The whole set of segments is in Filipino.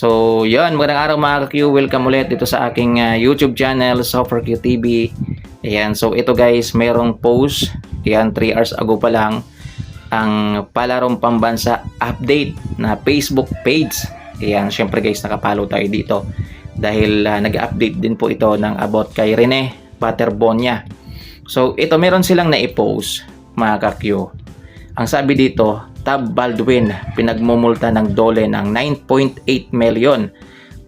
So, yun, magandang araw mga ka-Q. Welcome ulit dito sa aking YouTube channel, SoForQ TV. Ayan, so ito guys, merong post. Ayan, 3 hours ago pa lang, ang Palarong Pambansa update na Facebook page. Ayan, syempre guys, nakapalo tayo dito. Dahil nag-update din po ito ng about kay Rene Paterbonia. So, ito meron silang na-i-post, mga ka-Q. Ang sabi dito, Tab Baldwin, pinagmumulta ng DOLE ng 9.8 million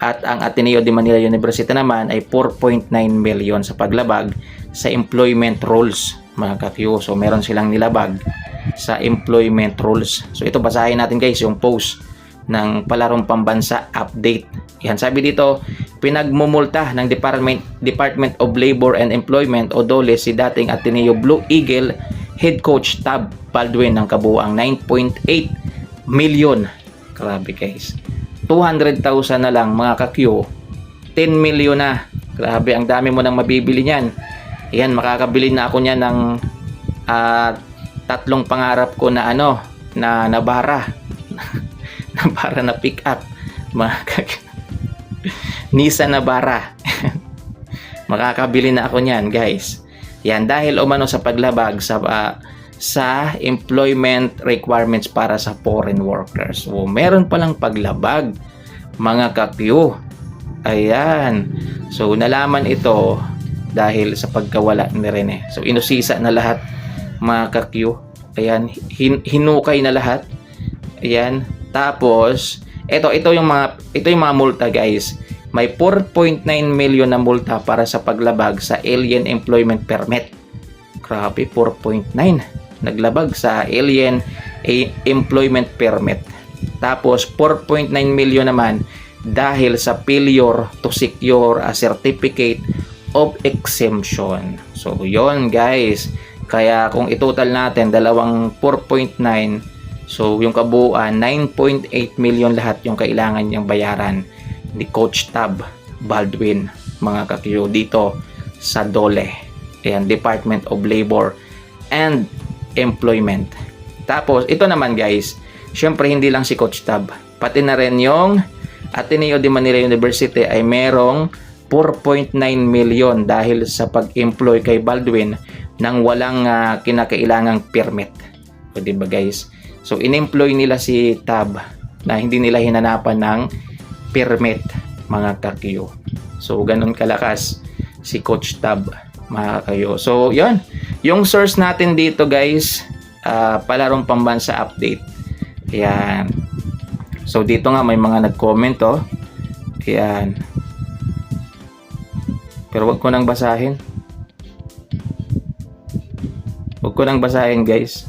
at ang Ateneo de Manila University naman ay 4.9 million sa paglabag sa employment rules, mga ka-Q. So meron silang nilabag sa employment rules. So ito, basahin natin guys yung post ng Palarong Pambansa update. Yan, sabi dito, pinagmumulta ng Department of Labor and Employment o DOLE si dating Ateneo Blue Eagle head coach Tab Baldwin ng kabuuang 9.8 million. Grabe guys. 200,000 na lang mga ka-Q. 10 million na. Grabe, ang dami mo nang mabibili niyan. Ayan, makakabili na ako niyan ng tatlong pangarap ko na na Navara. Navara na pick up. Mga ka-Q. Nissan Navara. Makakabili na ako niyan guys. Yan, dahil umano sa paglabag sa employment requirements para sa foreign workers. So, meron palang paglabag, mga ka-Q. Ayan. So, nalaman ito dahil sa pagkawala ni Rene. So, inusisa na lahat, mga ka-Q. Ayan, hinukay na lahat. Ayan. Tapos, ito yung mga multa, guys. May 4.9 million na multa para sa paglabag sa Alien Employment Permit. Grabe, 4.9. Naglabag sa Alien Employment Permit. Tapos, 4.9 million naman dahil sa failure to secure a certificate of exemption. So, yon guys. Kaya kung itotal natin, dalawang 4.9, so yung kabuuan, 9.8 million lahat yung kailangan niyang bayaran ni Coach Tab Baldwin, mga ka-Q, dito sa DOLE. Ayan, Department of Labor and Employment. Tapos, ito naman guys, syempre hindi lang si Coach Tab, pati na rin yung Ateneo de Manila University ay merong 4.9 million dahil sa pag-employ kay Baldwin nang walang kinakailangang permit. O diba guys? So, in-employ nila si Tab na hindi nila hinanapan ng permit, mga ka-Q. So, ganun kalakas si Coach Tab, mga ka-Q. So, yun. Yung source natin dito, guys, Palarong Pambansa update. Ayan. So, dito nga may mga nag-comment, oh. Ayan. Pero wag ko nang basahin. Wag ko nang basahin, guys.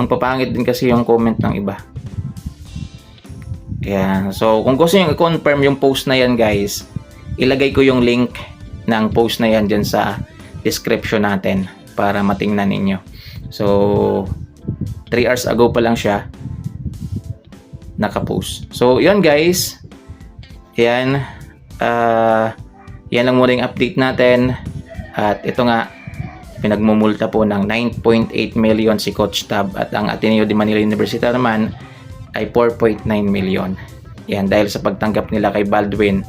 Ang papangit din kasi yung comment ng iba. Ayan. So, kung gusto nyo i-confirm yung post na yan, guys, ilagay ko yung link ng post na yan dyan sa description natin para matingnan ninyo. So, 3 hours ago pa lang siya nakapost. So, yun guys. Ayan. Yan lang muna yung update natin. At ito nga, pinagmumulta po ng 9.8 million si Coach Tab at ang Ateneo de Manila University naman ay 4.9 million. Yan, dahil sa pagtanggap nila kay Baldwin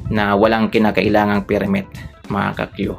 na walang kinakailangang permit, mga ka-Q.